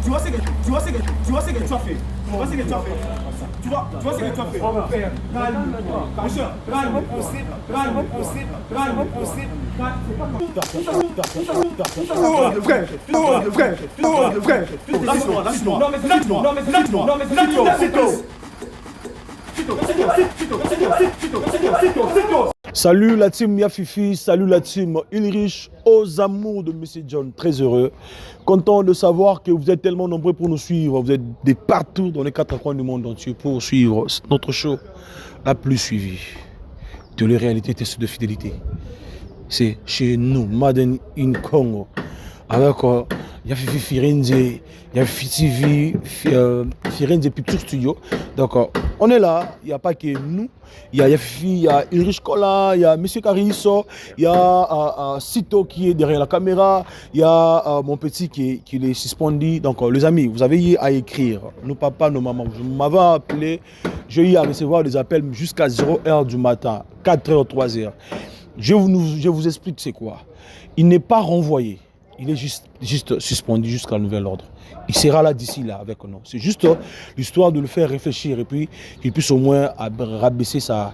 Tu vois ce que tu as fait. Tu vois ce que tu as fait. Tu vois ce que tu as fait. Calme-toi. Monsieur, Salut la team Yafifi, salut la team Ulrich, aux amours de Monsieur John, très heureux, content de savoir que vous êtes tellement nombreux pour nous suivre, vous êtes de partout dans les quatre coins du monde entier pour suivre notre show la plus suivie de la réalité test de fidélité. C'est chez nous, Made in Congo, avec Yafifi Firenze, Yafifi TV, Firenze Picture Studio. Donc on est là, il n'y a pas que nous, il y a Yafifi, il y a Ulrich Kola, il y a M. Carisso, il y a Sito qui est derrière la caméra, il y a mon petit qui est suspendu. Donc les amis, vous avez eu à écrire, nos papas, nos mamans, vous m'avez appelé, j'ai eu à recevoir des appels jusqu'à 0h du matin, 4h, 3h. Je vous explique c'est quoi. Il n'est pas renvoyé. Il est juste suspendu jusqu'à nouvel ordre. Il sera là d'ici là avec nous. C'est juste l'histoire de le faire réfléchir et puis qu'il puisse au moins rabaisser sa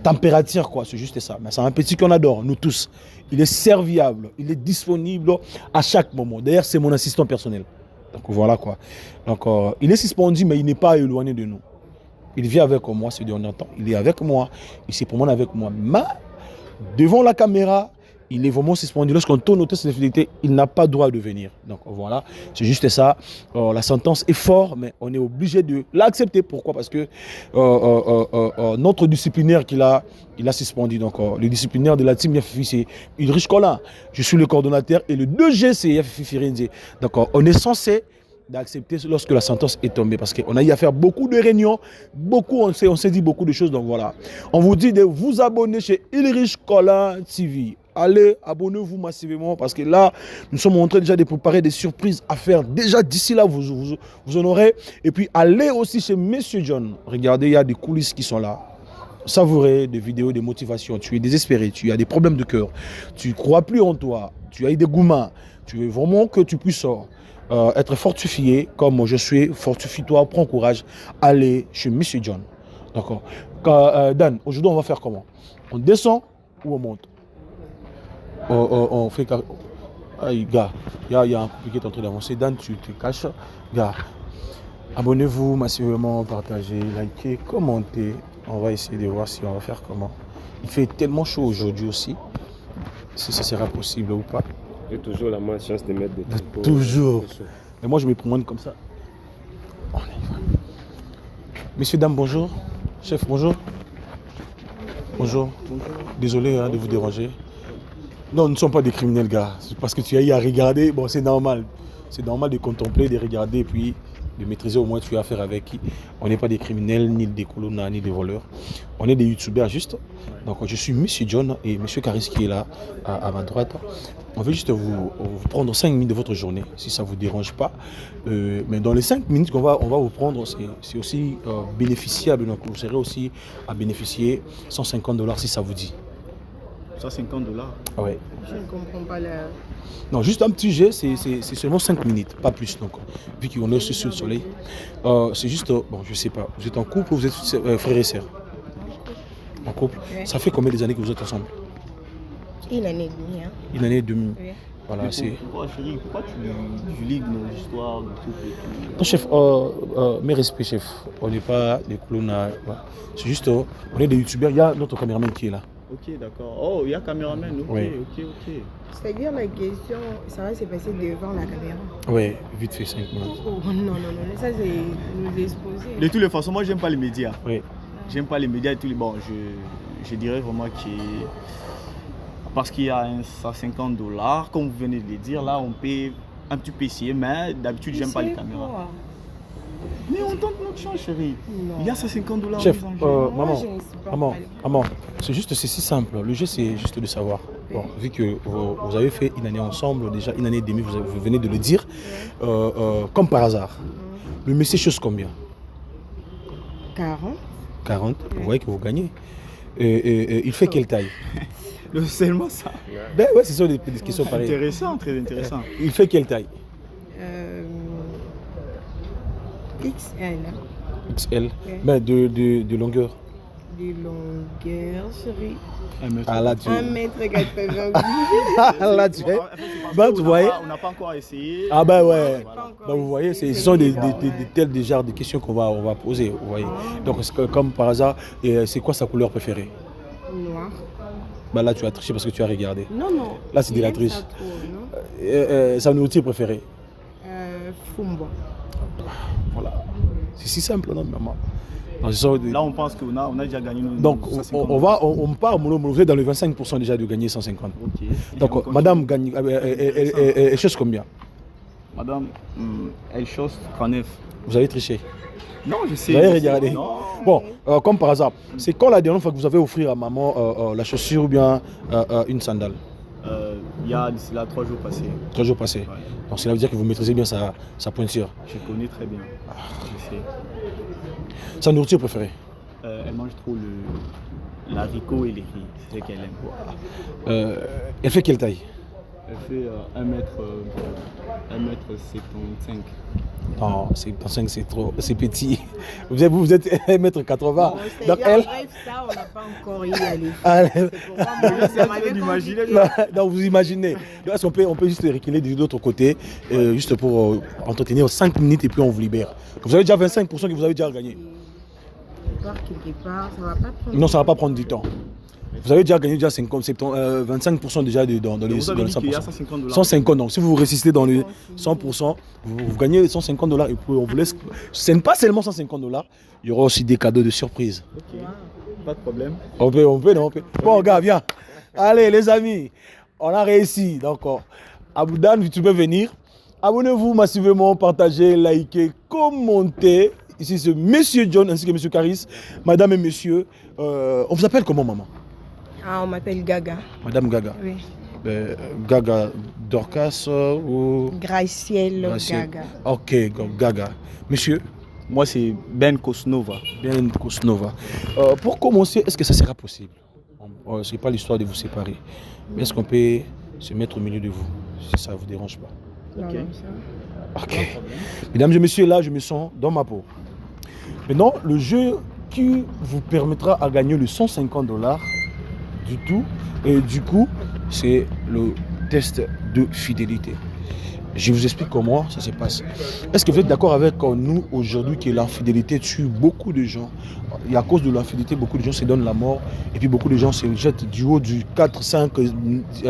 température, quoi. C'est juste ça. Mais c'est un petit qu'on adore, nous tous. Il est serviable, il est disponible à chaque moment. D'ailleurs, c'est mon assistant personnel. Donc voilà quoi. Donc il est suspendu, mais il n'est pas éloigné de nous. Il vit avec moi ces derniers temps. Il est avec moi. Il se promène avec moi. Mais devant la caméra, il est vraiment suspendu. Lorsqu'on tourne au test de fidélité, il n'a pas le droit de venir. Donc voilà, c'est juste ça. La sentence est forte, mais on est obligé de l'accepter. Pourquoi? Parce que notre disciplinaire il a suspendu. Donc le disciplinaire de la team Yafifi, c'est Ulrich Kola. Je suis le coordonnateur et le 2G, c'est Yafifi Firenze. Donc on est censé d'accepter lorsque la sentence est tombée parce qu'on a eu à faire beaucoup de réunions, on s'est dit beaucoup de choses. Donc voilà, on vous dit de vous abonner chez Ulrich Kola TV. Allez, abonnez-vous massivement parce que là, nous sommes en train déjà de préparer des surprises à faire. Déjà d'ici là, vous en aurez. Et puis allez aussi chez Monsieur John. Regardez, il y a des coulisses qui sont là. Savourez des vidéos de motivation. Tu es désespéré, tu as des problèmes de cœur, tu ne crois plus en toi, tu as eu des gourmands. Tu veux vraiment que tu puisses être fortifié comme je suis. Fortifie-toi, prends courage. Allez chez Monsieur John. D'accord. Dan, aujourd'hui, on va faire comment? On descend ou on monte? On fait... Aïe, gars, il y a un couple qui est en train d'avancer. Dan, tu te caches. Gars, abonnez-vous massivement, partagez, likez, commentez. On va essayer de voir si on va faire comment. Il fait tellement chaud aujourd'hui aussi. Si ça sera possible ou pas. J'ai toujours la malchance de mettre des tempos. Toujours. Mais moi, je me promène comme ça. On y va. Messieurs, dames, bonjour. Chef, bonjour. Bonjour. Désolé de vous déranger. Non, nous ne sommes pas des criminels, gars. C'est parce que tu as eu à regarder. Bon, c'est normal. C'est normal de contempler, de regarder, puis de maîtriser au moins tu as affaire avec qui. On n'est pas des criminels, ni des colonnes, ni des voleurs. On est des youtubeurs juste. Donc, je suis Monsieur John et Monsieur Caris qui est là, à ma droite. On veut juste vous prendre 5 minutes de votre journée, si ça ne vous dérange pas. Mais dans les 5 minutes qu'on va vous prendre, c'est aussi bénéficiable. Donc, vous serez aussi à bénéficier $150 si ça vous dit. $150. Ah ouais. Je ne comprends pas la... Non, juste un petit jet, c'est seulement 5 minutes, pas plus. Donc, vu qu'on est aussi sur le soleil, c'est juste, bon, je sais pas, vous êtes en couple ou vous êtes frères et sœurs? En couple. Oui. Ça fait combien d'années que vous êtes ensemble? Une année et demie. Hein. Une année et demie. Oui. Voilà, c'est... Pourquoi, chérie, pourquoi tu ligues nos histoires de couple et tout? Non, chef, mes respects, chef. On n'est pas des clowns. Voilà. C'est juste, on est des youtubeurs. Il y a notre caméraman qui est là. Ok, d'accord. Oh, il y a caméraman. Ok, Oui. ok. C'est-à-dire la question, ça va se passer devant la caméra. Oui, vite fait, 5 minutes. Oh, non, ça c'est nous exposer. De toutes les façons, moi, j'aime pas les médias. Oui. J'aime pas les médias et tout. Bon, je dirais vraiment que parce qu'il y a $150, comme vous venez de le dire, là, on peut un petit peu essayer, mais d'habitude, j'aime pas les caméras. Quoi? Mais on tente notre chance, chérie. Non. Il y a $150. Chef, en jeu. maman, c'est juste, c'est si simple. Le jeu, c'est juste de savoir. Bon, vu que vous avez fait une année ensemble, déjà une année et demie, vous venez de le dire, comme par hasard. Le monsieur chose combien? 40. 40, vous voyez que vous gagnez. Il fait quelle taille? Seulement ça. Ben ouais, c'est ça des questions pareilles. Intéressant, très intéressant. Il fait quelle taille? XL. XL. Ouais. Mais de longueur. De longueur, chérie. Ah là, tu... 1m80. Ah là, tu es... Bah, tu voyais. On n'a pas encore essayé. Ah ben ouais. Pas encore Bah, vous voyez, ce essayé. sont des Ouais. tels déjà des questions qu'on va poser. Vous voyez. Donc, comme par hasard, c'est quoi sa couleur préférée? Noir. Bah là, tu as triché parce que tu as regardé. Non, non. Là, c'est de Il la aime triche. ça trop, non? Sa nourriture préférée? Fumbo. Voilà. C'est si simple, non, maman? Donc, ce sont des- Là, on pense qu'on a déjà gagné nos. Donc, nos 150. on part, vous êtes dans les 25% déjà de gagner 150. Ok. Donc, Et on continue. madame gagne, elle chose combien? Madame, elle chose 39. Vous avez triché. Non, je sais. Vous avez je sais. regardé. Non. Bon, comme par hasard, c'est quand la dernière fois que vous avez offert à maman la chaussure ou bien une sandale? Il y a d'ici là 3 jours passés. 3 jours passés. Ouais. Donc, cela veut dire que vous maîtrisez bien sa pointure. Je connais très bien. Je sais. Sa nourriture préférée? Elle mange trop l'haricot et les riz. C'est ce qu'elle aime. Elle fait quelle taille? Elle fait 1m75. Non, c'est 5, c'est trop, c'est petit. Vous êtes 1m80. Donc elle. Bref, ça, on n'a pas encore y aller. Elle- C'est pour moi, moi, ça m'avait d'imaginer, compliqué. Non, vous imaginez. Est-ce on peut juste reculer de l'autre côté, juste pour entretenir 5 minutes et puis on vous libère. Vous avez déjà 25% que vous avez déjà gagné. Quelque part, ça va pas prendre. Non, ça ne va pas prendre du temps. Vous avez déjà gagné déjà 50, 25% déjà dans les Vous avez dit qu'il y a 100%. 150 $. 150, donc si vous résistez dans les 100%, vous gagnez 150 $ et puis on vous laisse. Ce n'est pas seulement 150 $, il y aura aussi des cadeaux de surprise. Ok. Pas de problème. On peut, non, on peut. Bon, gars, viens. Allez, les amis, on a réussi. Donc, Aboudan, tu peux venir. Abonnez-vous massivement, partagez, likez, commentez. Ici, c'est Monsieur John ainsi que Monsieur Caris. Madame et Monsieur, on vous appelle comment, maman? Ah, on m'appelle Gaga. Madame Gaga. Oui. Gaga Dorcas ou... Gracielle Gracielle. Gaga. Ok, Gaga. Monsieur? Moi, c'est Ben Kosnova. Bien Kosnova. Pour commencer, est-ce que ça sera possible? Ce n'est pas l'histoire de vous séparer. Mais est-ce qu'on peut se mettre au milieu de vous, si ça ne vous dérange pas? Non, Ok. non, ça. Ok. Mesdames et messieurs, là, je me sens dans ma peau. Maintenant, le jeu qui vous permettra à gagner le 150 $ du tout. Et du coup, c'est le test de fidélité. Je vous explique comment ça se passe. Est-ce que vous êtes d'accord avec nous aujourd'hui que l'infidélité tue beaucoup de gens? Et à cause de l'infidélité, beaucoup de gens se donnent la mort. Et puis beaucoup de gens se jettent du haut du 4, 5,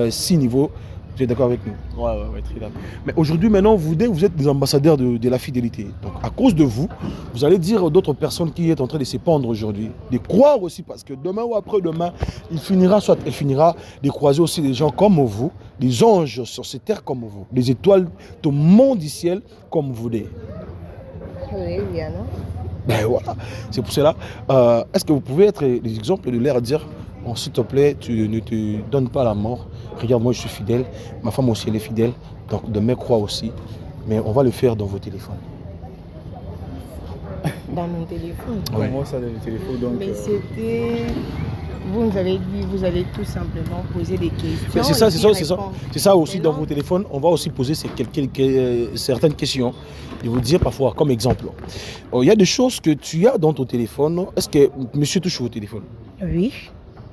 6 niveaux. Vous êtes d'accord avec nous? Ouais, très d'accord. Mais aujourd'hui, maintenant, vous êtes des ambassadeurs de la fidélité. Donc, à cause de vous, vous allez dire à d'autres personnes qui sont en train de se pendre aujourd'hui, de croire aussi, parce que demain ou après-demain, elle finira de croiser aussi des gens comme vous, des anges sur cette terre comme vous, des étoiles au monde du ciel comme vous l'êtes. Oui, bien, non? Ben voilà, c'est pour cela. Est-ce que vous pouvez être des exemples de l'air à dire, oh, s'il te plaît, tu ne te donnes pas la mort. Regarde, moi je suis fidèle, ma femme aussi elle est fidèle, donc demain crois aussi. Mais on va le faire dans vos téléphones. Dans mon téléphone. Ouais. Comment ça, le téléphone donc, Mais c'était. Vous nous avez dit, vous allez tout simplement poser des questions. Mais c'est ça, et c'est puis ça, c'est ça. répondre. C'est ça aussi Mais dans non. vos téléphones. On va aussi poser certaines questions. Je vais vous dire parfois, comme exemple. Il y a des choses que tu as dans ton téléphone. Est-ce que monsieur touche au téléphone? Oui.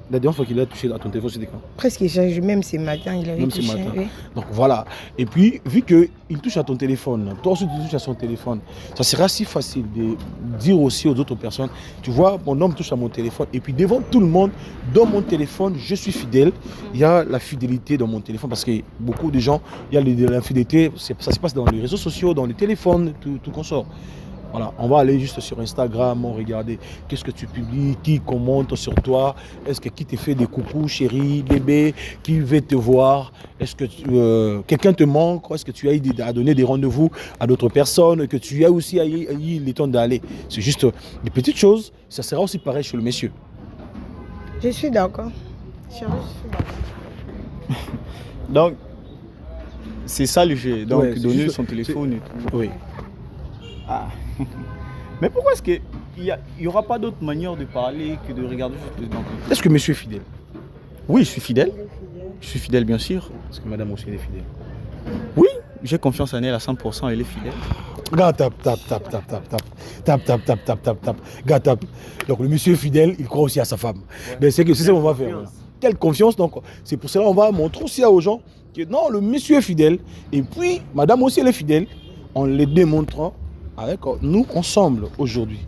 La dernière fois qu'il a touché à ton téléphone, c'était quand? Presque, même ce matin, il avait Même ce touché. matin. Oui. Donc voilà. Et puis, vu qu'il touche à ton téléphone, toi aussi tu touches à son téléphone, ça sera si facile de dire aussi aux autres personnes, tu vois, mon homme touche à mon téléphone. Et puis devant tout le monde, dans mon téléphone, je suis fidèle. Il y a la fidélité dans mon téléphone parce que beaucoup de gens, il y a l'infidélité, ça se passe dans les réseaux sociaux, dans les téléphones, tout consort. Voilà, on va aller juste sur Instagram, on regarder qu'est-ce que tu publies, qui commente sur toi, est-ce que qui te fait des coucous, chérie, bébé, qui veut te voir, est-ce que quelqu'un te manque, est-ce que tu as eu à donner des rendez-vous à d'autres personnes, que tu as aussi eu le temps d'aller. C'est juste des petites choses, ça sera aussi pareil chez le monsieur. Je suis d'accord. Chérie, je suis d'accord. Donc, c'est ça le jeu. Donc, Ouais, c'est donner juste- son téléphone et tout. Oui. Ah. Mais pourquoi est-ce qu'il n'y aura pas d'autre manière de parler que de regarder juste dans le... Est-ce que monsieur est fidèle? Oui, je suis fidèle. Je suis fidèle, bien sûr. Est-ce que madame aussi elle est fidèle? Oui, J'ai confiance en elle à 100%, elle est fidèle. Gars, tape. Gars, tape. Donc le monsieur est fidèle, il croit aussi à sa femme. Mais c'est ça qu'on va faire. Quelle confiance, donc c'est pour cela qu'on va montrer aussi aux gens que non, le monsieur est fidèle. Et puis, madame aussi, elle est fidèle. En les démontrant avec nous ensemble aujourd'hui.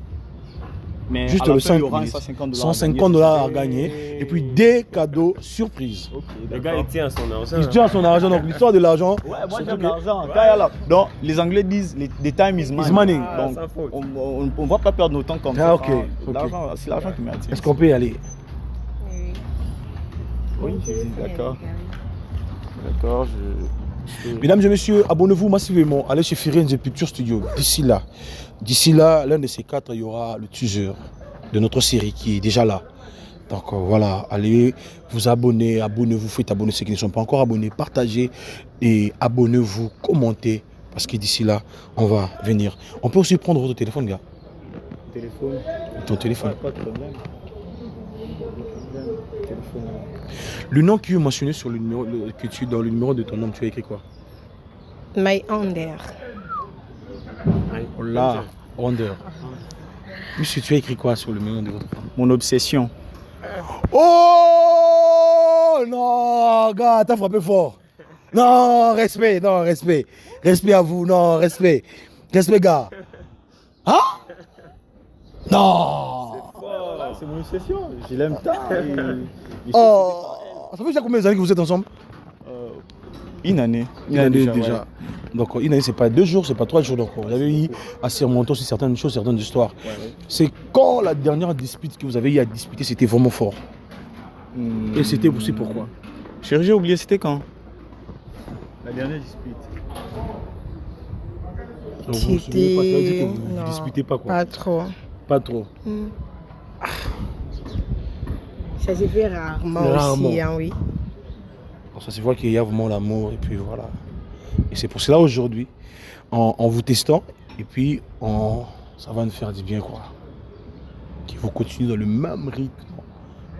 Mais Juste à la le fin, il y 5 aura minutes. 150 $150 à gagner. Et puis des cadeaux surprises. Ok, Le gars, il tient à son argent. Il tient à son argent, donc l'histoire de l'argent. Ouais, moi surtout j'aime que- l'argent. Quand il y a la- Donc, les Anglais disent the time is money. Is money. Donc, sans faute. on ne va pas perdre nos temps comme Ah, ça. ok, ok. L'argent, c'est l'argent qui m'attire. Est-ce qu'on peut y aller? Oui, d'accord. D'accord, Mesdames et messieurs, abonnez-vous massivement. Allez chez Firenze Picture Studio. D'ici là, l'un de ces 4, il y aura le teaser de notre série qui est déjà là. Donc voilà, allez vous abonner, abonnez-vous, faites abonner ceux qui ne sont pas encore abonnés, partagez et abonnez-vous, commentez, parce que d'ici là, on va venir. On peut aussi prendre votre téléphone, gars. téléphone. Ton téléphone. Pas de problème. Téléphone. Le nom qui est mentionné sur le numéro, que tu dans le numéro de ton nom, tu as écrit quoi? My under. Là, Wonder. Monsieur, tu as écrit quoi sur le numéro de votre femme? Mon obsession. Oh non, gars, t'as frappé fort. Non, respect, non, respect. Respect à vous, non, respect. Respect, gars. Hein? Non. C'est mon obsession. Je l'aime tant. Oh. Ça fait déjà combien d'années que vous êtes ensemble? Une année. Une année ouais. déjà. Donc une année, c'est pas 2 jours, c'est pas 3 jours. Donc vous avez eu à se remonter sur certaines choses, certaines histoires. Ouais. C'est quand la dernière dispute que vous avez eu à disputer, c'était vraiment fort. Et c'était aussi pourquoi? J'ai oublié, c'était quand? La dernière dispute. Donc, vous vous souvenez pas, ça veut dire que vous Non, disputez pas quoi? Pas trop. Pas trop. Ça s'est fait rarement, Rarement. aussi, hein, oui. Donc, ça se voit qu'il y a vraiment l'amour et puis voilà. Et c'est pour cela aujourd'hui, en vous testant, et puis ça va nous faire du bien quoi. Qu'il faut continuer dans le même rythme,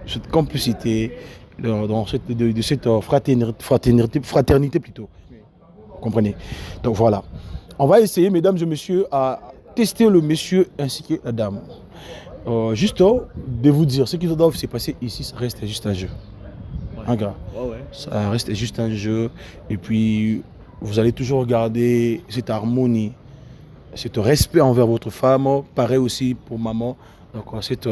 cette complicité, dans cette fraternité plutôt. Vous comprenez? Donc voilà. On va essayer, mesdames et messieurs, à tester le monsieur ainsi que la dame. Juste de vous dire, ce qui doit se passer ici, ça reste juste un jeu. Un gars. Ouais. Ça reste juste un jeu. Et puis, vous allez toujours garder cette harmonie, cet respect envers votre femme. Pareil aussi pour maman. Donc, c'est...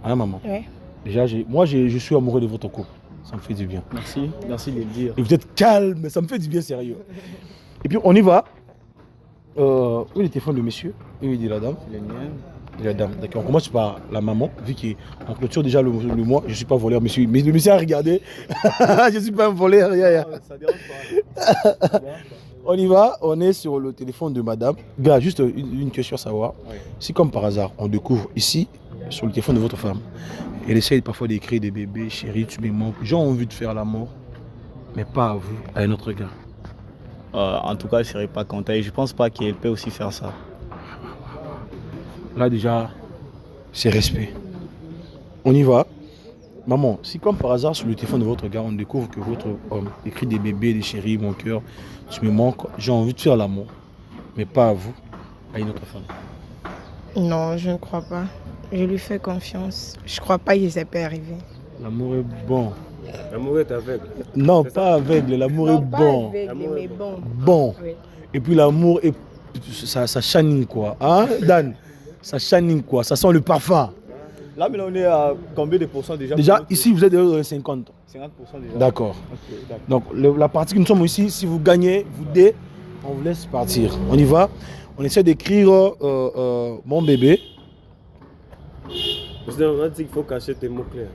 Hein, maman? Ouais. Déjà, moi, je suis amoureux de votre couple. Ça me fait du bien. Merci de le dire. Et vous êtes calme, ça me fait du bien, sérieux. Et puis, on y va. Où est le téléphone de monsieur? Où est la dame? Les miennes. Et la dame. D'accord. On commence par la maman, vu qu'on clôture déjà le mois. Je ne suis pas voleur, monsieur. Mais le monsieur a regardé. Je ne suis pas un voleur. Ça dérange pas. On y va. On est sur le téléphone de madame. Gars, juste une question à savoir. Oui. Si comme par hasard, on découvre ici, sur le téléphone de votre femme, elle essaye parfois d'écrire des bébés, chérie, tu me manques. J'ai envie de faire l'amour, mais pas à vous, à un autre gars. En tout cas, je ne serais pas content et je ne pense pas qu'elle peut aussi faire ça. Là déjà, c'est respect. On y va. Maman, si comme par hasard sur le téléphone de votre gars, on découvre que votre homme écrit des bébés, des chéris, mon cœur, tu me manques, j'ai envie de faire l'amour, mais pas à vous, à une autre femme. Non, je ne crois pas. Je lui fais confiance. Je ne crois pas que ça peut arriver. L'amour est bon. L'amour est aveugle. Non, pas aveugle, l'amour est Non, pas bon. aveugle, L'amour est mais bon. Bon. Oui. Et puis l'amour est... Ça chanine quoi. Hein, Dan? Ça chanine quoi. Ça sent le parfum. Là, mais on est à combien de pourcents déjà? Déjà, ici, vous êtes dans les 50. 50% déjà. D'accord. Ok, d'accord. Donc, la partie que nous sommes ici, si vous gagnez, vous dé, on vous laisse partir. On y va. On essaie d'écrire mon bébé. Parce qu'on a dit qu'il faut cacher tes mots-clés.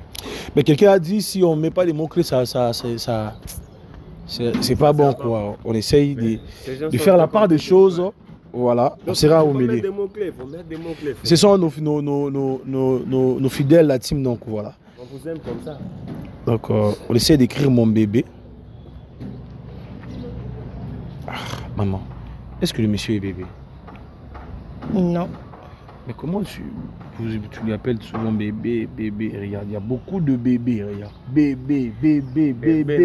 Mais quelqu'un a dit, si on ne met pas les mots-clés, c'est pas bon quoi. On essaye de faire la part des choses. Voilà, on sera au milieu. Il faut mettre des mots-clés. Ce sont nos fidèles, la team, donc voilà. On vous aime comme ça. Donc on essaie d'écrire mon bébé. Ah, maman, est-ce que le monsieur est bébé? Non. Mais comment tu lui appelles souvent bébé, bébé? Regarde, il y a beaucoup de bébés, regarde. Bébé. Bébé,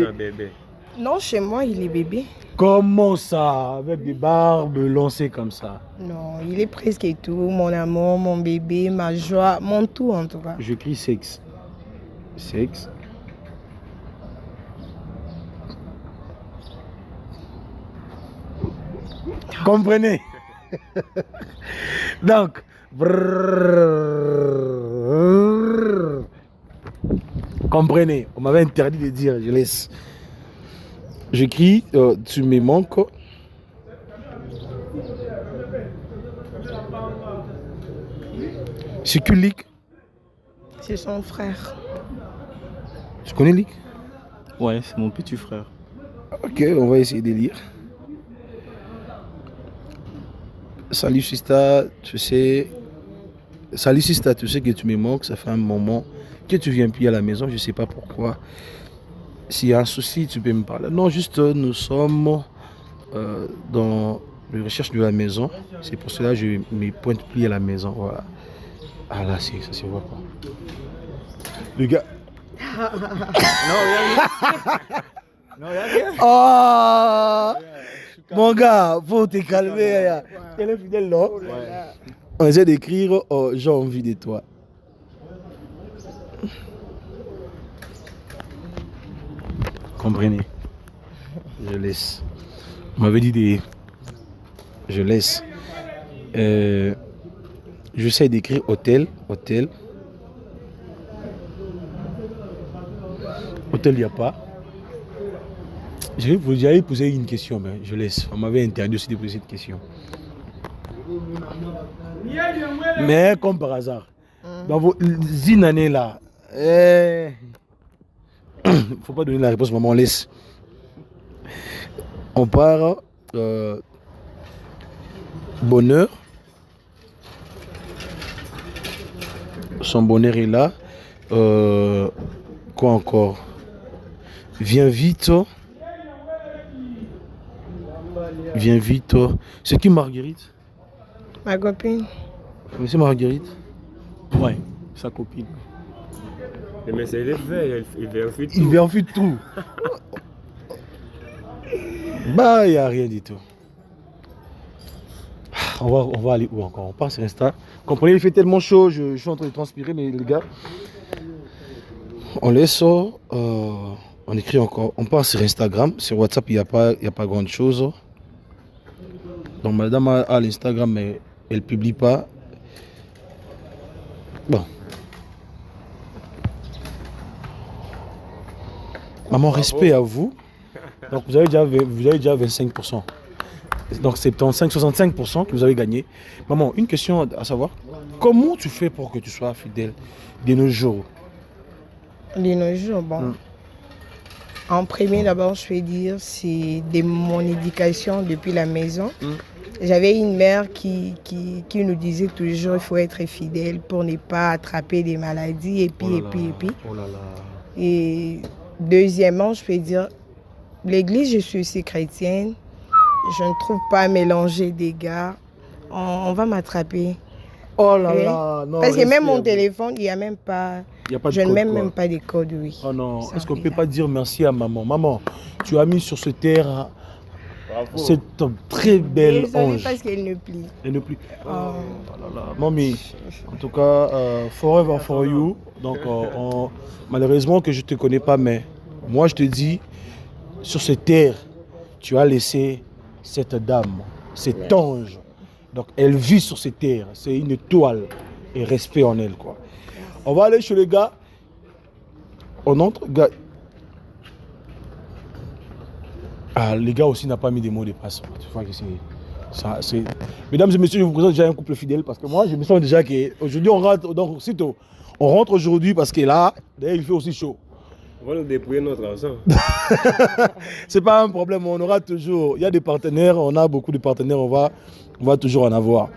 non, bébé. Non, chez moi, il est bébé. Comment ça? Avec des barbes lancées comme ça. Non, il est presque et tout. Mon amour, mon bébé, ma joie, mon tout en tout cas. Je crie sexe. Sexe. Comprenez? Donc, brrrr. Comprenez, on m'avait interdit de dire, je laisse. Je crie, tu me manques. C'est que Lick. C'est son frère. Tu connais Lick? Ouais, c'est mon petit frère. Ok, on va essayer de lire. Salut Sista, tu sais. Salut Sista, tu sais que tu me manques, ça fait un moment que tu viens plus à la maison, je sais pas pourquoi. S'il y a un souci, tu peux me parler. Non, juste nous sommes dans la recherche de la maison. C'est pour cela que je me pointe plus à la maison. Voilà. Ah là, ça se voit pas. Le gars. Non, y'a rien. Oh mon gars, faut te calmer. Elle est fidèle, non? On essaie d'écrire j'ai envie de toi. Comprenez? Je laisse. On m'avait dit des. Je laisse. J'essaie d'écrire hôtel. Hôtel, il n'y a pas. J'allais poser une question, mais je laisse. On m'avait interdit aussi de poser cette question. Mais comme par hasard, dans vos années là, faut pas donner la réponse, maman, on laisse. On part bonheur. Son bonheur est là. Quoi encore? Viens vite. Viens vite. C'est qui Marguerite? Ma copine. Vous connaissez Marguerite? Ouais, sa copine. Mais c'est le verre, il vérifie tout. Il vérifie tout. Bah, il n'y a rien du tout. On va aller où encore? On part sur Insta. Comprenez, il fait tellement chaud, je suis en train de transpirer, mais les gars, on laisse, on écrit encore. On part sur Instagram. Sur WhatsApp, il n'y a pas grand chose. Donc, madame a l'Instagram, mais elle ne publie pas. Bon. Maman, respect à vous. Donc, vous avez déjà 25%. Donc, c'est 65% que vous avez gagné. Maman, une question à savoir. Comment tu fais pour que tu sois fidèle de nos jours? De nos jours, bon. En premier, d'abord, je vais dire, c'est de mon éducation depuis la maison. J'avais une mère qui nous disait toujours qu'il faut être fidèle pour ne pas attraper des maladies et puis. Oh là là. Et deuxièmement, je peux dire, l'église, je suis aussi chrétienne. Je ne trouve pas mélanger des gars. On va m'attraper. Oh là Oui. là. Non, Parce que même respect à mon vous. téléphone, il n'y a même pas. Il y a pas de Je ne code, mets quoi. même pas des codes, oui. Oh non, Ça est-ce qu'on ne fait peut là. pas dire merci à maman? Maman, tu as mis sur ce terre Bravo. cette très belle Désolée ange. parce qu'elle ne plie. Elle ne plus. Oh. Oh là là. Mamie, en tout cas, forever for you. Donc, malheureusement que je ne te connais pas, mais moi je te dis, sur cette terre, tu as laissé cette dame, cet ange. Donc, elle vit sur cette terre. C'est une étoile et respect en elle, quoi. On va aller chez les gars. On entre, gars. Ah, les gars aussi n'ont pas mis des mots de passe. Tu vois que c'est. Mesdames et messieurs, je vous présente déjà un couple fidèle parce que moi, je me sens déjà qu'aujourd'hui, on rentre. Donc, aussitôt, on rentre aujourd'hui parce que là, d'ailleurs, il fait aussi chaud. On va nous dépouiller notre argent. C'est pas un problème, on aura toujours. Il y a des partenaires, on a beaucoup de partenaires, on va toujours en avoir.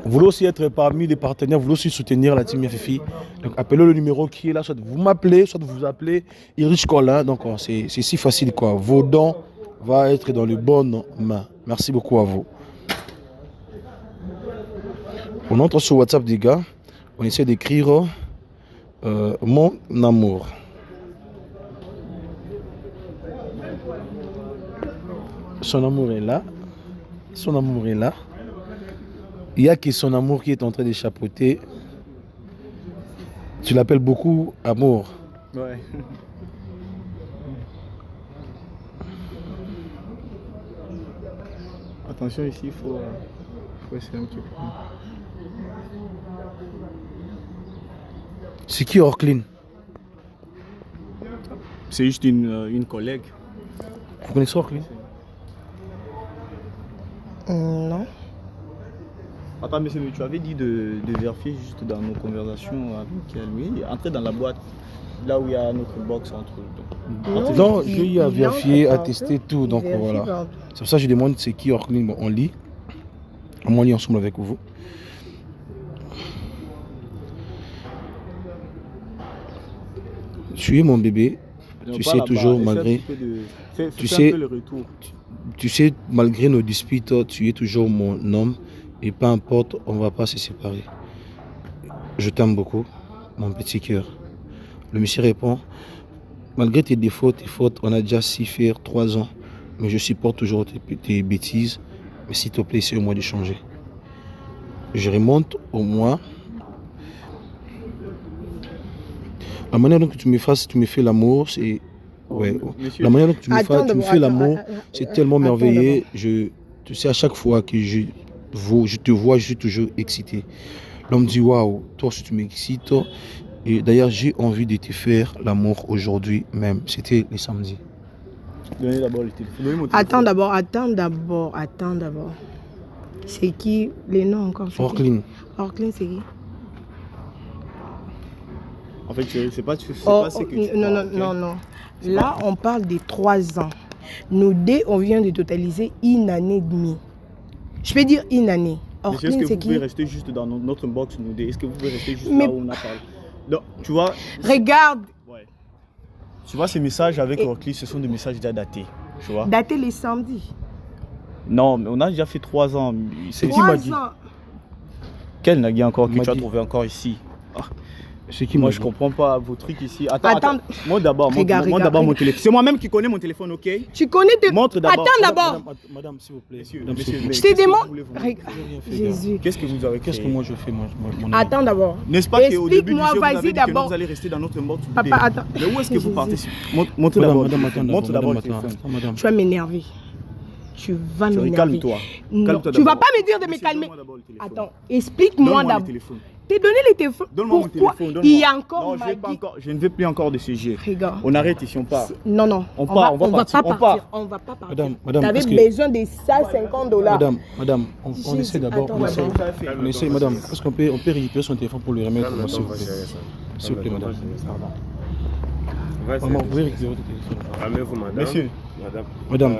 Vous voulez aussi être parmi les partenaires, vous voulez aussi soutenir la team Fifi. Donc appelez le numéro qui est là, soit vous m'appelez, soit vous appelez Irish Colin. Donc c'est si facile quoi. Vos dons vont être dans les bonnes mains. Merci beaucoup à vous. On entre sur WhatsApp des gars, on essaie d'écrire mon amour. Son amour est là. Son amour est là. Il n'y a que son amour qui est en train de chapeauter. Tu l'appelles beaucoup amour. Ouais. Attention ici, il faut essayer un petit peu. C'est qui Orkline? C'est juste une collègue. Vous connaissez Orkline? Non. Attends, monsieur, tu avais dit de vérifier juste dans nos conversations avec lui. Entrer dans la boîte, là où il y a notre box entre eux. Non, j'ai eu à vérifier, à tester tout. Donc voilà. C'est pour ça que je demande c'est qui Orkline. Bon, on lit. On lit ensemble avec vous. Tu es mon bébé. Tu sais toujours malgré. Tu sais malgré nos disputes, tu es toujours mon homme. Et peu importe, on ne va pas se séparer. Je t'aime beaucoup, mon petit cœur. Le monsieur répond, malgré tes défauts, tes fautes, on a déjà si faire 3 ans. Mais je supporte toujours tes bêtises. Mais s'il te plaît, c'est au moins de changer. Je remonte au moins. La manière dont tu me fais l'amour, c'est... Ouais. La manière dont tu me fais l'amour, c'est tellement merveilleux. Tu sais, à chaque fois que je te vois, je suis toujours excité. L'homme dit, waouh, toi aussi tu m'excites. Et d'ailleurs, j'ai envie de te faire l'amour aujourd'hui même. C'était le samedi. Donnez d'abord le téléphone. Attends d'abord. C'est qui les noms encore? Orkline. Orkline, c'est qui? En fait, je sais pas ce que tu parles. Non. Là, on parle de 3 ans. Nous deux, on vient de totaliser 1 année et demie. Je peux dire 1 année. Est-ce que vous pouvez rester juste dans notre box, nous deux? Est-ce que vous pouvez rester juste là où on a parlé? Non, tu vois. Regarde. Ouais. Tu vois, ces messages avec Orkline, ce sont des messages déjà datés. Tu vois. Datés les samedis. Non, mais on a déjà fait 3 ans. C'est qui m'a dit? Quel Nagui encore que tu as trouvé encore ici? Moi, je comprends pas vos trucs ici. Attends. Moi d'abord, montre-moi mon téléphone. C'est moi-même qui connais mon téléphone, ok? Tu connais tes... Montre d'abord. Attends d'abord. Madame, s'il vous plaît. Monsieur, je te demande. Jésus. Qu'est-ce que vous avez fait? Qu'est-ce que moi je fais, mon Attends d'abord. N'est-ce pas qu'au début du jeu, vous avez dit que vous allez rester dans notre box? Papa, attends. Mais où est-ce que vous partez? Montre d'abord. Montre d'abord le téléphone. Tu vas m'énerver. Tu vas m'énerver. Calme-toi. Tu vas pas me dire de me calmer. Attends, explique-moi d'abord. T'es donné les téléphones. Donne-moi mon téléphone. Il y a encore. Non, je ne veux plus encore de ce jeu. Regarde. On arrête ici, on part. Non. On va pas partir. On va pas partir. Madame, t'avais besoin de ça, $50. Madame, on essaie d'abord. On essaie, madame. Est-ce qu'on peut récupérer son téléphone pour lui remettre? S'il vous plaît, madame. Maman, vous pouvez récupérer votre téléphone. Calmez-vous, madame. Monsieur. Madame.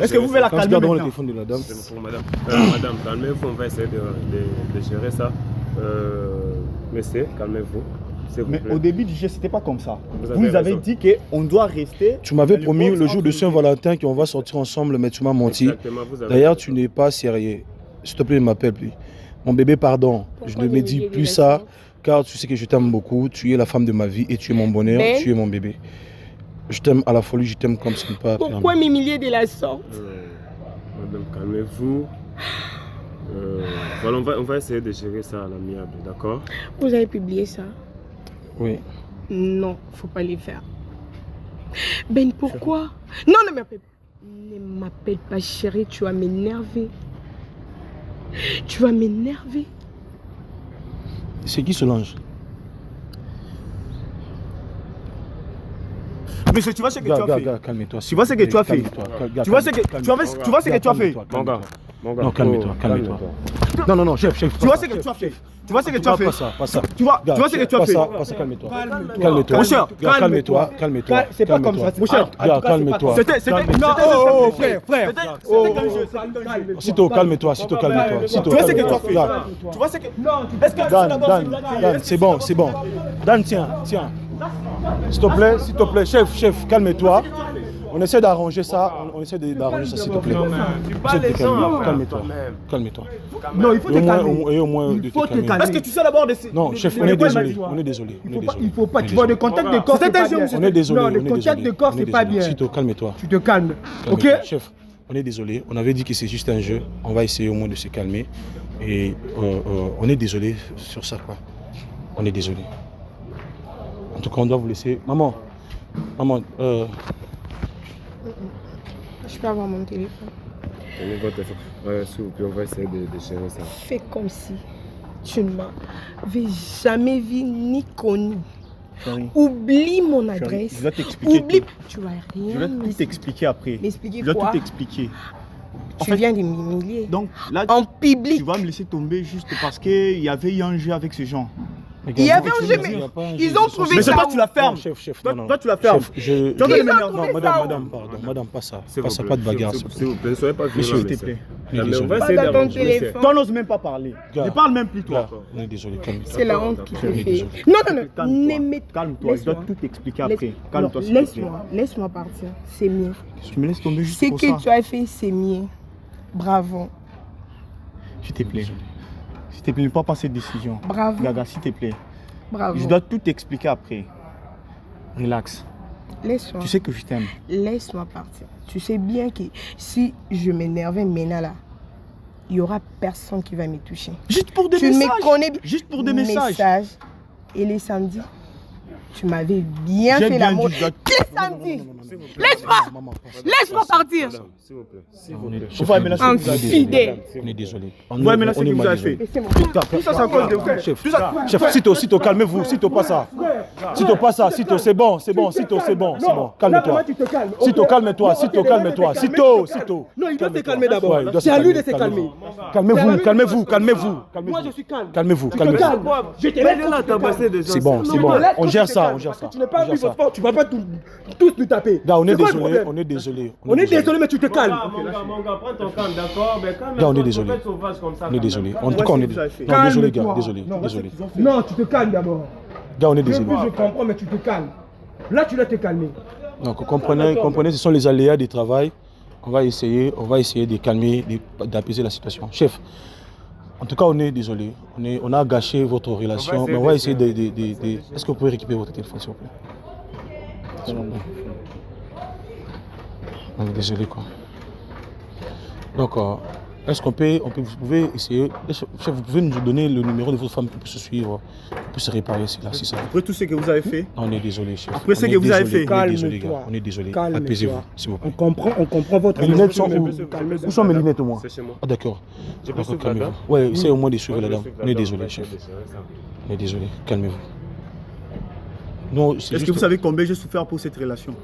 Est-ce que vous voulez la calmer le téléphone de la dame. C'est pour madame. Madame, calmez-vous, on va essayer de gérer ça. Monsieur, calmez-vous. Mais au début du jeu, c'était pas comme ça. Vous avez dit qu'on doit rester. Tu m'avais promis le jour de Saint-Valentin qu'on va sortir ensemble, mais tu m'as menti. D'ailleurs, tu n'es pas sérieux. S'il te plaît, ne m'appelle plus. Mon bébé, pardon. Je ne me dis plus ça, car tu sais que je t'aime beaucoup. Tu es la femme de ma vie et tu es mon bonheur. Tu es mon bébé. Je t'aime à la folie, je t'aime comme ce n'est pas. Pourquoi m'humilier de la sorte? Madame, calmez-vous. Voilà, on va essayer de gérer ça à l'amiable, d'accord? Vous avez publié ça? Oui. Non, faut pas les faire. Ben pourquoi? Non, ne m'appelle pas chérie, tu vas m'énerver. C'est qui Solange? Monsieur, tu vois ce que tu as fait. Calme-toi. Tu vois ce que tu as fait. Tu vois ce que tu as fait. Mon gars. Non, calme-toi. Non, chef. Tu vois ce que tu as fait. Tu vois ce que tu as fait. Pas ça. Tu vois ce que tu as fait. Pas ça, calme-toi. Calme-toi. C'est pas comme ça. Mon cher, calme-toi. C'était non, frère. Sito, calme-toi. Tu vois ce que tu as fait. Tu vois ce que... Non, est-ce que Dan, c'est bon. Dan, tiens. S'il te plaît, chef, calme-toi. On essaie d'arranger ça, s'il te plaît. Calme-toi. Non, il faut te calmer. Et au moins Il faut te calmer. Est-ce que tu sais d'abord de... Non, chef, on est désolé. Il faut pas, tu vois, le contact de corps, c'est pas bien. On est désolé. Non, le contact de corps, c'est pas bien. Sito, calme-toi. Tu te calmes, ok? Chef, on est désolé. On avait dit que c'est juste un jeu. On va essayer au moins de se calmer. Et on est désolé sur ça, quoi. On est désolé. En tout cas, on doit vous laisser. Maman, Je peux avoir mon téléphone. Tenez votre téléphone. Ouais, s'il vous plaît, on va essayer de gérer ça. Fais comme si tu ne m'avais jamais vu ni connu. Chérie, Oublie mon chérie, adresse. je dois t'expliquer Oublie. tout. Tu vas Je rien dois tout t'expliquer après. m'expliquer Je dois quoi? tout t'expliquer. Tu viens de m'humilier. Donc là, En tu public. vas me laisser tomber juste parce qu'il y avait eu un jeu avec ces gens. Il y avait un jeu, mais ils ont trouvé Mais c'est ça. toi, tu la fermes. Chef, Toi, non. toi, tu la fermes. Chef, je... Tu vas Ils me ont l'énerver. trouvé Non, ça. madame, pardon. Madame, pas ça. S'il Pas vous ça, plaît, pas de bagarre. S'il vous plaît, ne soyez pas violent. Monsieur, S'il te plaît. On est désolé. On va Pas essayer dans ton d'arranger. téléphone. Toi, n'ose même pas parler. Gars. Ne parle même plus, toi. Gars, on est désolé, calme-toi. C'est la honte qui te Oui, fait. désolé. Non, non, Calme-toi. non. N'aimez- Calme-toi, je dois Laisse-moi. tout expliquer après. Laisse- Calme-toi, non, s'il te plaît. Laisse-moi partir. C'est mieux. Tu me laisses tomber juste Ce pour que ça. tu as fait, c'est mieux. Bravo. S'il te plaît. S'il te plaît, ne pas prendre cette décision. Bravo. Gaga, s'il te plaît. Bravo. Je dois tout expliquer après. Relax. Laisse-moi. Tu sais que je t'aime. Laisse-moi partir. Tu sais bien que si je m'énervais maintenant là, il n'y aura personne qui va me toucher. Juste pour des Tu messages. me connais Juste pour des messages. Et les samedis, tu m'avais bien J'ai fait bien l'amour. dit, je dois- Les samedis, laisse-moi partir. Madame, s'il vous plaît. S'il On vous est- plaît. On va aménager ce que vous avez fait. Infidèle. On est désolé. Ouais, mais là, ce que vous avez fait. Laissez-moi. Tout ça, c'est à cause de vous. Chef, Sito, calmez-vous. Sito, pas ça. Sito, c'est bon. Sito, c'est bon. Calme-toi. Sito, calme-toi. Sito. Non, il doit se calmer d'abord. Ouais, il doit se C'est à lui de calmer, se calmer. Calmez-vous. Moi, je suis calme. Calmez-vous. Calme. Je te laisse là tabasser des gens. C'est bon. On gère ça. Tu n'as pas vu votre fort, tu vas pas tous nous taper. Gars, on est C'est quoi le désolé. problème? On est désolé. On est désolé, mais tu te calmes. Mon gars, prends ton calme, d'accord? Mais calme-toi, Gars, on est désolé. faut pas être sauvage comme ça, On est quand désolé. même. En tout cas, on est vous avez fait. Non, désolé, gars. Calme-toi. Désolé. Non, Désolé. Non, tu te calmes d'abord. Gars, on est Je désolé. comprends, mais tu te calmes. Là, tu dois te calmer. Donc, comprenez, ce sont les aléas du travail. On va essayer de calmer, d'apaiser la situation. Chef, en tout cas, on est désolé. On a gâché votre relation, mais on va essayer de... Est-ce que vous pouvez récupérer votre téléphone, s'il vous plaît? S'il vous plaît. On est désolé, quoi. Donc, est-ce vous pouvez essayer... Chef, vous pouvez nous donner le numéro de votre femme pour se suivre, pour se réparer, si ça. Après tout ce que vous avez fait, On est désolé, chef. Après ce On est que vous avez désolé, fait. On est désolé, Calme-toi. gars. On est désolé. Calme-toi. Apaisez-vous, s'il vous plaît. On comprend votre Mes lunettes sont émotion, où? mais calmez-vous. Où sont mes lunettes, moi? C'est chez moi. Ah, d'accord. Je peux D'accord, suivre la calmez-vous. dame? Ouais, essayez au moins de suivre la dame. suivre On la est dame, désolé, on va chef. essayer de gérer ça. On est désolé. Calmez-vous. Non, c'est est-ce juste... que vous savez combien j'ai souffert pour cette relation?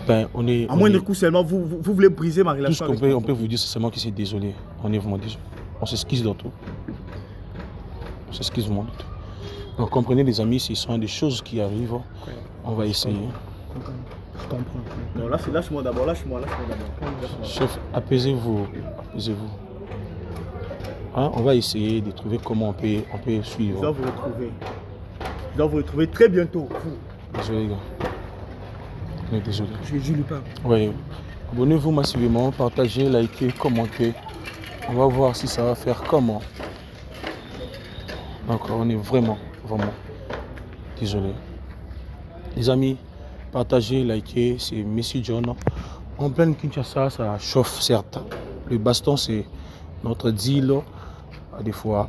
Ben, on est... À moindre coup seulement, vous voulez briser ma Tout ce relation qu'on avec peut, moi. on peut vous dire, c'est seulement que c'est désolé. On est vraiment désolé. On s'excuse dans tout. On s'excuse vraiment de tout. Donc, comprenez, les amis, ce sont des choses qui arrivent. On va essayer. Je comprends. Non, lâche-moi d'abord, lâche-moi d'abord. Chef, apaisez-vous. Apaisez-vous. Hein, on va essayer de trouver comment on peut Je dois suivre. vous retrouver. Je dois vous retrouver très bientôt. Désolé, gars. On est désolé. Je lui parle. Oui. Abonnez-vous massivement, partagez, likez, commentez. On va voir si ça va faire comment. Donc on est vraiment désolé. Les amis, partagez, likez, c'est Messi John. En pleine Kinshasa, ça chauffe certes. Le baston, c'est notre deal. Des fois,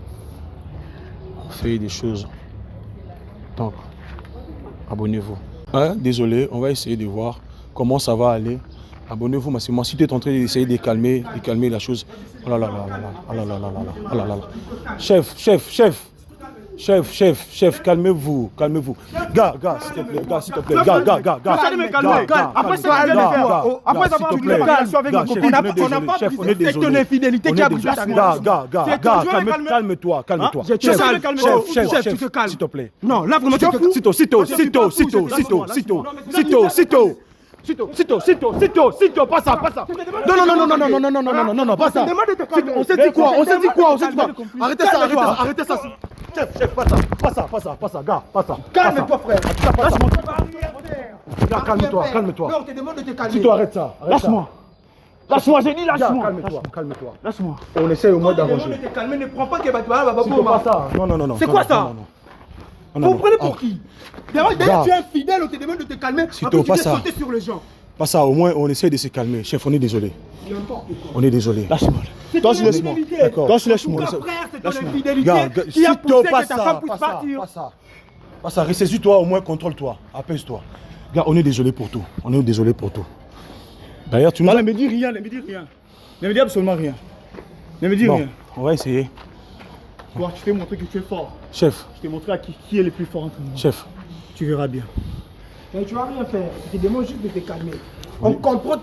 on fait des choses. Donc, abonnez-vous. Hein, désolé, on va essayer de voir comment ça va aller. Abonnez-vous massivement. Si tu es en train d'essayer de calmer la chose. Oh là là là là là. Oh là là là là là. Oh là là là. Chef, calmez-vous. Gars, s'il te plaît. Gars. Vous allez me calmer. Après ça, vous allez me faire. Après ça, vous allez me relation avec ma copine. On n'a pas brisé cette infidélité qui a brisé ta relation. Gars, calme-toi. Tu te calmes. Chef, tu te calmes. s'il te plaît. Non, là, vraiment, tu te calmes. Sito, pas ça. Non, pas ça. Demande de te calmer. On s'est dit quoi? Arrêtez ça. Chef, pas ça. Gars, pas ça. Calme-toi, frère. Gars, calme-toi. Non, on te demande de te calmer. Sito, arrête ça. Lâche-moi, j'ai dit lâche-moi. Calme-toi. Lâche-moi. On essaie au moins On te demande d'arranger. de te calmer, ne prends pas que Batouba va Sito, pas ça. Non. C'est quoi ça? Non. Vous prenez pour qui? D'ailleurs, Gars. tu es infidèle, on te demande de te calmer. Sito, Après, tu pas viens ça. sauter sur les gens. Pas ça, au moins on essaie de se calmer. Chef, on est désolé. On est désolé. Lâche-moi. Toi, tu laisses-moi. D'accord. Toi, tu laisse-moi. Ton frère, c'est ton Lâche-moi. infidélité Gars, qui a s'il te poussé pas que ta ça, femme puisse pas ça, partir. pas ça. Pas ça, ressaisis-toi, au moins contrôle-toi, apaise-toi. Gars, on est désolé pour tout. On est désolé pour tout. D'ailleurs, tu nous Non, as... ne me dis rien, ne me dis rien. Ne me dis absolument rien. Ne me dis Bon, rien. on va essayer. Toi, je t'ai montré que tu es fort. Chef, Je t'ai montré à qui est le plus fort entre nous. chef. Tu verras bien. Mais tu vas rien faire. Je te demande juste de te calmer. On comprend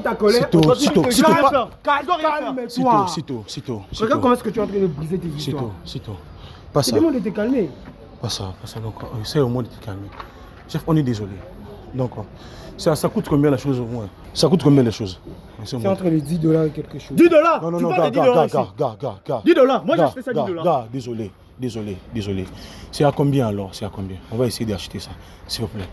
ta colère. Sito, On doit juste Sito, te Sito, calmer. pas- Calme-toi. Sito. Regarde comment est-ce que tu es en train de briser tes histoires. Sito. Pas Je te ça. demande de te calmer. Pas ça. Donc, essaie au moins de te calmer. Chef, on est désolé. Donc, ça coûte combien la chose au moins? Ça coûte combien les choses? C'est entre les $10 et quelque chose. 10 dollars. Non, Tu gars, parles de 10 dollars ici. gars. 10 dollars. Moi, j'ai Gars, acheté ça 10 dollars. Gars, désolé. C'est à combien alors? C'est à combien? On va essayer d'acheter ça, s'il vous plaît.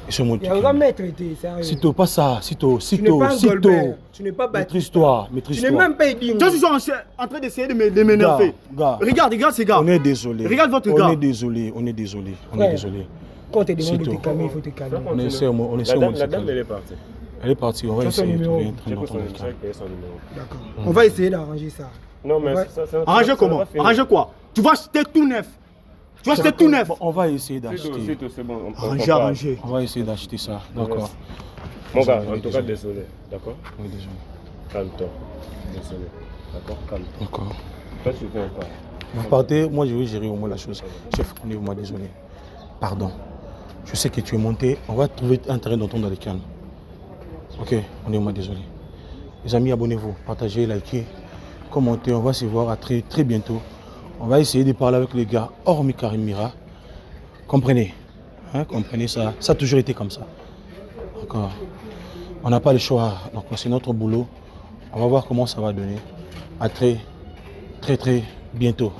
Laissez-moi te Il y a un calmer. maître, t'es sérieux. Sito, pas ça. Sito. Tu n'es pas un Goldberg. Tu n'es pas battu. Maîtrise-toi. Tu n'es même pas aidé. Toi, tu es en train d'essayer de m'énerver. Gars. Regarde ces gars. On est désolé. Regarde votre gars. On est désolé. Ouais. Quand on te demande de Sito. te calmer, il faut te calmer. On essaie au moins de se La dame, calmer. elle est partie. Elle est partie, on va J'ai son essayer de numéro. trouver un train J'ai pris d'entendre son le numéro. cas. J'ai payé son numéro. D'accord. On va essayer d'arranger ça. Non, mais Ouais. ça Arranger ça comment? va finir. Arranger quoi? Tu vas acheter tout neuf. Tu vas acheter tout neuf. Bon, on va essayer C'est d'acheter. tout, c'est bon. on Arranger, parle. arranger. On va essayer d'acheter ça, d'accord. Mon gars, Désolé, en tout cas, désolé. D'accord? Oui, désolé. Calme-toi. Désolé. D'accord? Calme-toi. D'accord. Toi, tu viens pas. Vous partez, moi je vais gérer au moins la chose. Chef, on est vraiment désolé. Pardon. Je sais que tu es monté, on va trouver un terrain d'entente dans les calmes. Ok, on est vraiment désolé. Les amis, abonnez-vous, partagez, likez, commentez, on va se voir à très bientôt. On va essayer de parler avec les gars, hormis Karim Mira. Comprenez, hein, comprenez ça. Ça a toujours été comme ça. D'accord. On n'a pas le choix, donc c'est notre boulot. On va voir comment ça va donner. À très bientôt.